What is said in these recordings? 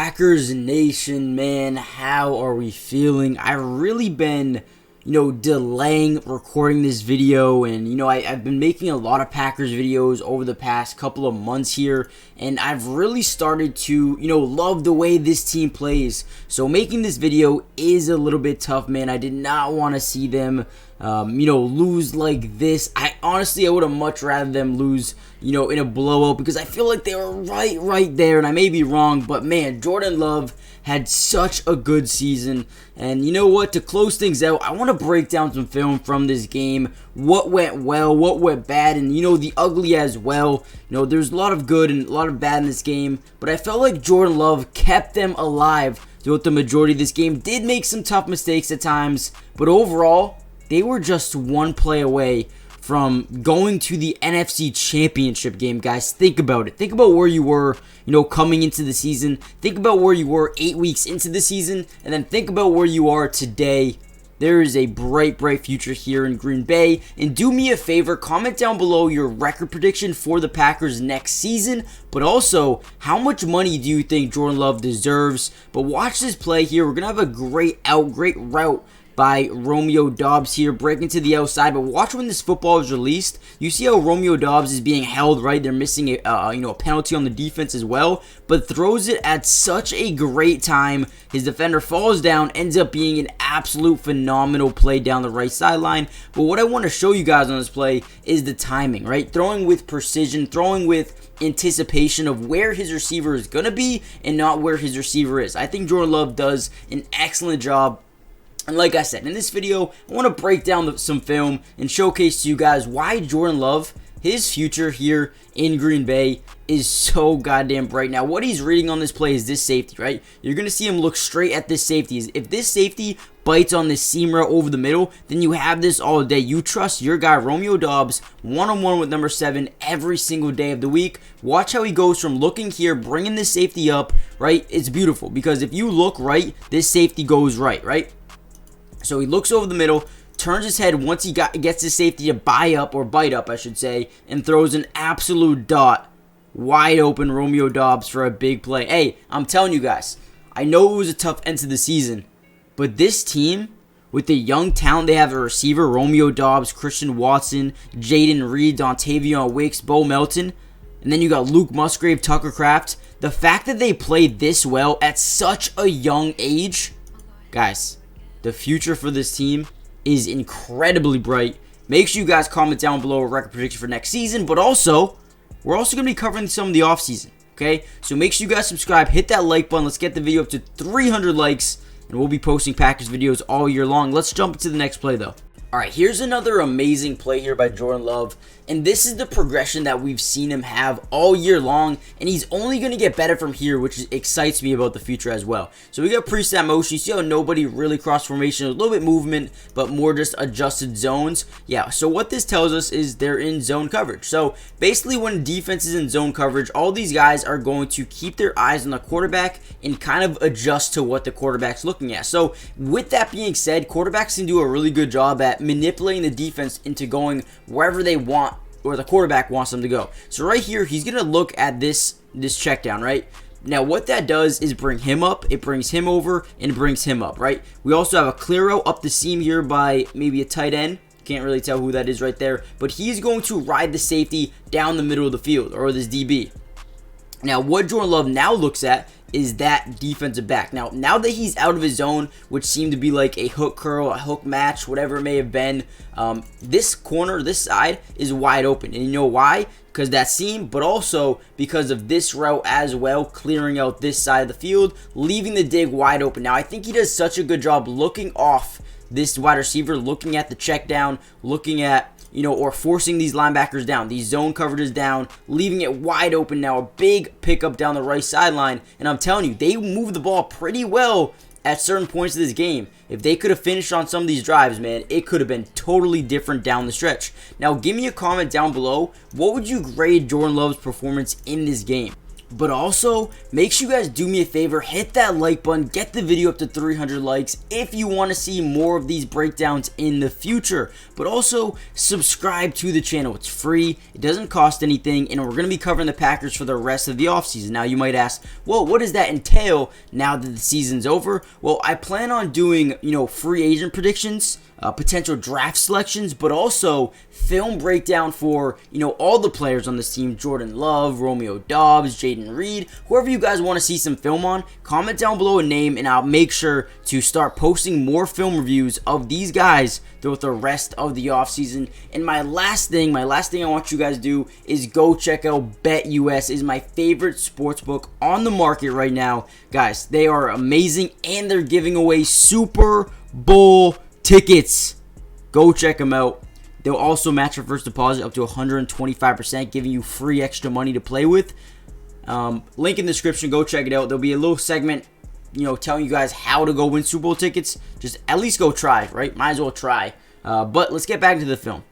Packers Nation, man, how are we feeling? I've really been, delaying recording this video, and, I've been making a lot of Packers videos over the past couple of months here, and I've really started to, love the way this team plays. So making this video is a little bit tough, man. I did not want to see them, lose like this. I would have much rather them lose, in a blowout, because I feel like they were right there, and I may be wrong, but man, Jordan Love had such a good season. And you know what, to close things out, I want to break down some film from this game, what went well, what went bad, and the ugly as well. There's a lot of good and a lot of bad in this game, but I felt like Jordan Love kept them alive throughout the majority of this game. Did make some tough mistakes at times, but overall, they were just one play away from going to the NFC Championship game, guys. Think about it. Think about where you were, coming into the season. Think about where you were 8 weeks into the season, and then think about where you are today. There is a bright future here in Green Bay. And do me a favor, comment down below your record prediction for the Packers next season, but also how much money do you think Jordan Love deserves. But watch this play here. We're going to have a great route by Romeo Doubs here, breaking to the outside. But watch when this football is released. You see how Romeo Doubs is being held, right? They're missing a penalty on the defense as well, but throws it at such a great time. His defender falls down, ends up being an absolute phenomenal play down the right sideline. But what I want to show you guys on this play is the timing, right? Throwing with precision, throwing with anticipation of where his receiver is going to be and not where his receiver is. I think Jordan Love does an excellent job. And like I said, in this video, I want to break down some film and showcase to you guys why Jordan Love, his future here in Green Bay, is so goddamn bright. Now, what he's reading on this play is this safety, right? You're going to see him look straight at this safety. If this safety bites on this seam route over the middle, then you have this all day. You trust your guy, Romeo Doubs, one-on-one with number 7 every single day of the week. Watch how he goes from looking here, bringing this safety up, right? It's beautiful, because if you look right, this safety goes right? So he looks over the middle, turns his head once he gets his safety to bite up, I should say, and throws an absolute dot. Wide open Romeo Doubs for a big play. Hey, I'm telling you guys, I know it was a tough end to the season, but this team, with the young talent they have, a receiver, Romeo Doubs, Christian Watson, Jayden Reed, Dontavion Wicks, Bo Melton, and then you got Luke Musgrave, Tucker Kraft. The fact that they played this well at such a young age, guys, the future for this team is incredibly bright. Make sure you guys comment down below a record prediction for next season, but also, we're also going to be covering some of the offseason, okay? So make sure you guys subscribe, hit that like button. Let's get the video up to 300 likes, and we'll be posting Packers videos all year long. Let's jump into the next play, though. All right, here's another amazing play here by Jordan Love, and this is the progression that we've seen him have all year long, and he's only going to get better from here, which excites me about the future as well. So we got pre-snap motion. You see how nobody really cross formation, a little bit movement, but more just adjusted zones. Yeah, so what this tells us is they're in zone coverage. So basically when defense is in zone coverage, all these guys are going to keep their eyes on the quarterback and kind of adjust to what the quarterback's looking at. So with that being said, quarterbacks can do a really good job at manipulating the defense into going wherever they want, or the quarterback wants them to go. So right here, he's going to look at this check down, right? Now, what that does is bring him up, it brings him over, and it brings him up, right? We also have a clear out up the seam here by maybe a tight end. Can't really tell who that is right there. But he's going to ride the safety down the middle of the field, or this DB. Now, what Jordan Love now looks at is that defensive back. Now that he's out of his zone, which seemed to be like a hook curl, a hook match, whatever it may have been, this corner, this side is wide open. And you know why? Because that seam, but also because of this route as well, clearing out this side of the field, leaving the dig wide open. Now, I think he does such a good job looking off this wide receiver, looking at the check down, looking at, or forcing these linebackers down, these zone coverages down, leaving it wide open. Now, a big pickup down the right sideline, and I'm telling you, they move the ball pretty well at certain points of this game. If they could have finished on some of these drives, man, it could have been totally different down the stretch. Now, give me a comment down below. What would you grade Jordan Love's performance in this game? But also, make sure you guys do me a favor, hit that like button, get the video up to 300 likes if you want to see more of these breakdowns in the future. But also, subscribe to the channel. It's free, it doesn't cost anything, and we're going to be covering the Packers for the rest of the offseason. Now, you might ask, well, what does that entail now that the season's over? Well, I plan on doing, free agent predictions, potential draft selections, but also film breakdown for, all the players on this team, Jordan Love, Romeo, Doubs, Jayden, whoever you guys want to see some film on. Comment down below a name, and I'll make sure to start posting more film reviews of these guys throughout the rest of the offseason. And my last thing I want you guys to do is go check out BetUS. Is my favorite sportsbook on the market right now. Guys, they are amazing, and they're giving away Super Bowl tickets. Go check them out. They'll also match your first deposit up to 125%, giving you free extra money to play with. Link in the description. Go check it out. There'll be a little segment, telling you guys how to go win Super Bowl tickets. Just at least go try, right? Might as well try. But let's get back to the film.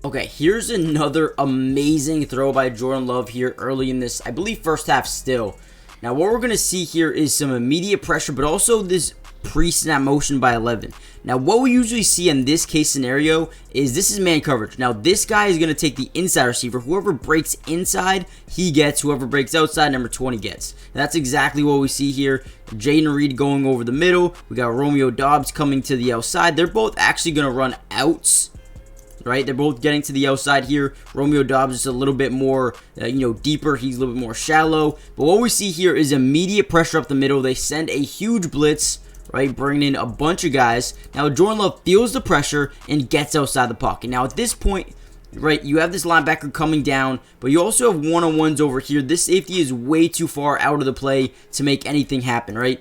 Okay, here's another amazing throw by Jordan Love here early in this, I believe, first half still. Now, what we're going to see here is some immediate pressure, but also this pre-snap motion by 11. Now, what we usually see in this case scenario is this is man coverage. Now, this guy is going to take the inside receiver. Whoever breaks inside, he gets. Whoever breaks outside, number 20 gets. And that's exactly what we see here. Jayden going over the middle. We got Romeo Doubs coming to the outside. They're both actually going to run outs. Right, they're both getting to the outside here. Romeo Doubs is a little bit more, deeper. He's a little bit more shallow. But what we see here is immediate pressure up the middle. They send a huge blitz, right, bringing in a bunch of guys. Now, Jordan Love feels the pressure and gets outside the pocket. Now, at this point, right, you have this linebacker coming down, but you also have one-on-ones over here. This safety is way too far out of the play to make anything happen, right?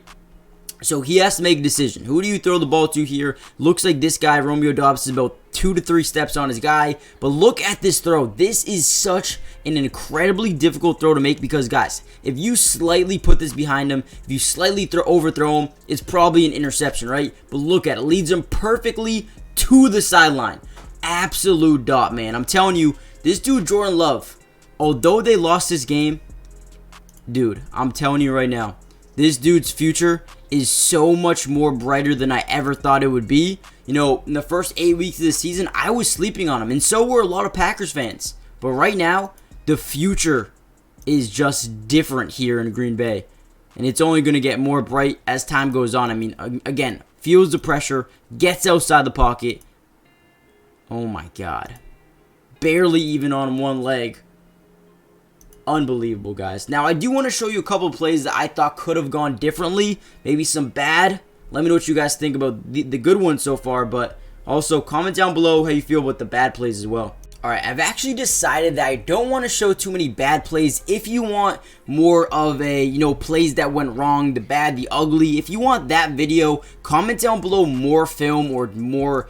So he has to make a decision. Who do you throw the ball to here? Looks like this guy, Romeo Doubs, is about 2 to 3 steps on his guy. But look at this throw. This is such an incredibly difficult throw to make because, guys, if you slightly put this behind him, if you slightly overthrow him, it's probably an interception, right? But look at it. Leads him perfectly to the sideline. Absolute dot, man. I'm telling you, this dude, Jordan Love, although they lost this game, dude, I'm telling you right now, this dude's future is so much more brighter than I ever thought it would be. In the first 8 weeks of the season, I was sleeping on him, and so were a lot of Packers fans. But right now, the future is just different here in Green Bay, and it's only going to get more bright as time goes on. I mean, again, feels the pressure, gets outside the pocket. Oh my God. Barely even on one leg. Unbelievable, guys. Now, I do want to show you a couple of plays that I thought could have gone differently. Maybe some bad. Let me know what you guys think about the good ones so far. But also, comment down below how you feel about the bad plays as well. Alright, I've actually decided that I don't want to show too many bad plays. If you want more of a, plays that went wrong, the bad, the ugly, if you want that video, comment down below more film or more...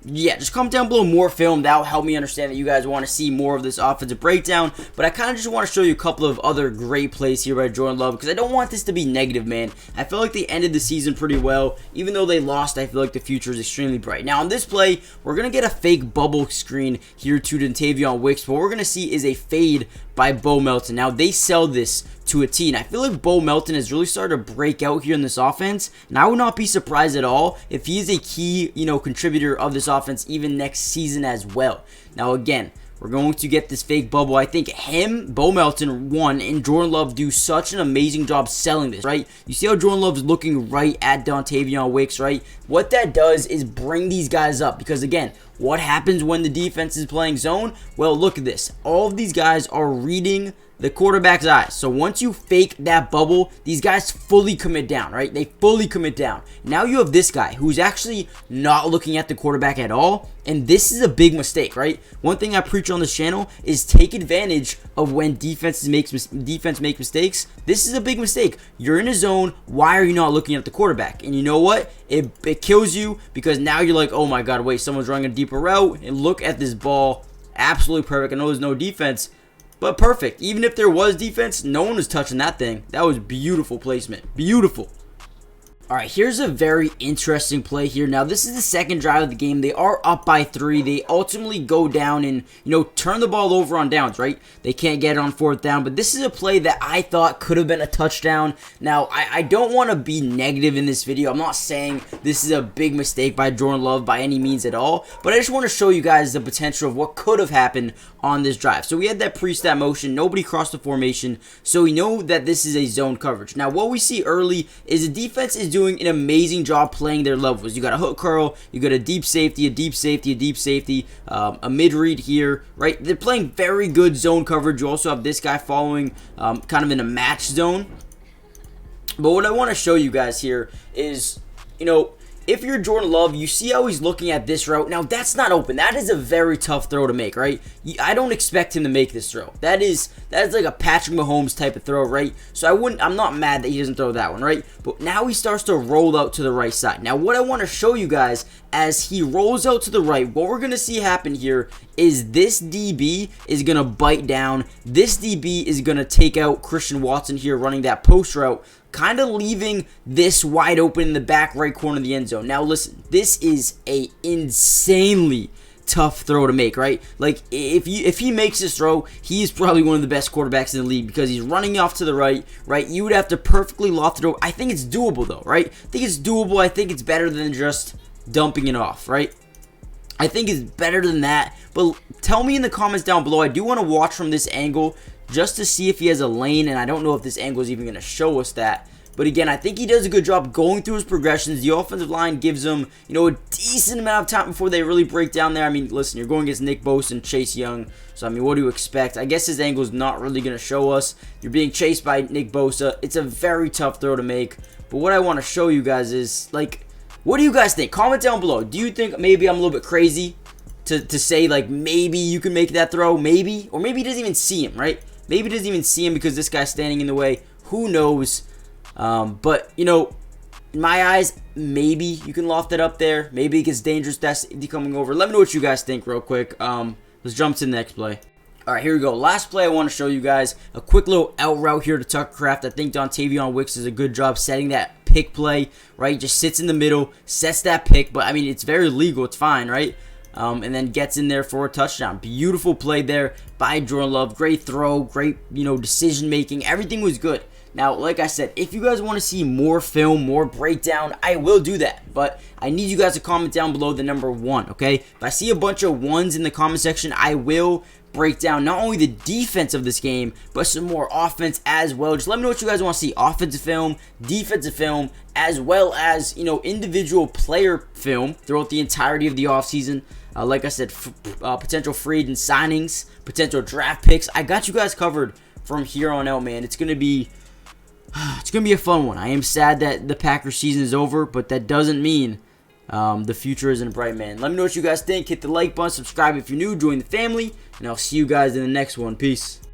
Yeah, just comment down below more film. That'll help me understand that you guys want to see more of this offensive breakdown. But I kind of just want to show you a couple of other great plays here by Jordan Love because I don't want this to be negative, man. I feel like they ended the season pretty well. Even though they lost, I feel like the future is extremely bright. Now, on this play, we're going to get a fake bubble screen here to Dontayvion Wicks. What we're going to see is a fade by Melton. Now, they sell this to a T, and I feel like Melton has really started to break out here in this offense, and I would not be surprised at all if he is a key, contributor of this offense even next season as well. Now, again, we're going to get this fake bubble. I think him, Melton, and Jordan Love do such an amazing job selling this, right? You see how Jordan Love's looking right at Dontayvion Wicks, right? What that does is bring these guys up because, again, what happens when the defense is playing zone? Well, look at this. All of these guys are reading the quarterback's eyes. So once you fake that bubble, these guys fully commit down, right? They fully commit down. Now you have this guy who's actually not looking at the quarterback at all, and this is a big mistake, right? One thing I preach on this channel is take advantage of when defense make mistakes. This is a big mistake. You're in a zone. Why are you not looking at the quarterback? And you know what? It kills you because now you're like, oh my God, wait, someone's running a deeper route, and look at this ball. Absolutely perfect. I know there's no defense, But perfect. Even if there was defense, no one was touching that thing. That was beautiful placement. Beautiful. All right, here's a very interesting play here. Now, this is the second drive of the game. They are up by 3. They ultimately go down and, turn the ball over on downs, right? They can't get it on 4th down, but this is a play that I thought could have been a touchdown. Now, I don't want to be negative in this video. I'm not saying this is a big mistake by Jordan Love by any means at all, but I just want to show you guys the potential of what could have happened on this drive. So we had that pre-snap motion. Nobody crossed the formation, so we know that this is a zone coverage. Now, what we see early is the defense is doing an amazing job playing their levels. You got a hook curl, you got a deep safety, a deep safety, a deep safety, a mid read here, right? They're playing very good zone coverage. You also have this guy following kind of in a match zone. But what I want to show you guys here is, if you're Jordan Love, you see how he's looking at this route. Now, that's not open. That is a very tough throw to make, right? I don't expect him to make this throw. That is like a Patrick Mahomes type of throw, right? So I'm not mad that he doesn't throw that one, right? But now he starts to roll out to the right side. Now, what I want to show you guys as he rolls out to the right, what we're going to see happen here is this DB is going to bite down. This DB is going to take out Christian Watson here running that post route, kind of leaving this wide open in the back right corner of the end zone. Now listen, this is a insanely tough throw to make, right? Like if he makes this throw, he's probably one of the best quarterbacks in the league because he's running off to the right, right? You would have to perfectly loft it over. I think it's doable though, right? I think it's doable. I think it's better than just dumping it off, right? I think it's better than that. But tell me in the comments down below. I do want to watch from this angle just to see if he has a lane, and I don't know if this angle is even going to show us that. But again, I think he does a good job going through his progressions. The offensive line gives him, a decent amount of time before they really break down there. I mean, listen, you're going against Nick Bosa and Chase Young, so I mean, what do you expect? I guess his angle is not really going to show us. You're being chased by Nick Bosa. It's a very tough throw to make. But what I want to show you guys is, what do you guys think? Comment down below. Do you think maybe I'm a little bit crazy to say, maybe you can make that throw? Maybe. Or maybe he doesn't even see him, right? Maybe he doesn't even see him because this guy's standing in the way. Who knows? But, in my eyes, maybe you can loft it up there. Maybe it gets dangerous. That's coming over. Let me know what you guys think real quick. Let's jump to the next play. All right, here we go. Last play I want to show you guys. A quick little out route here to Tucker Kraft. I think Dontavion Wicks does a good job setting that pick play, right? Just sits in the middle, sets that pick. But, I mean, it's very legal. It's fine, right? And then gets in there for a touchdown. Beautiful play there by Jordan Love. Great throw, great, decision making. Everything was good. Now, like I said, if you guys want to see more film, more breakdown, I will do that. But I need you guys to comment down below the number 1, okay? If I see a bunch of 1s in the comment section, I will break down not only the defense of this game, but some more offense as well. Just let me know what you guys want to see. Offensive film, defensive film, as well as, individual player film throughout the entirety of the offseason. Like I said, potential free agent signings, potential draft picks. I got you guys covered from here on out, man. It's going to be a fun one. I am sad that the Packers season is over, but that doesn't mean the future isn't bright, man. Let me know what you guys think. Hit the like button, subscribe if you're new, join the family, and I'll see you guys in the next one. Peace.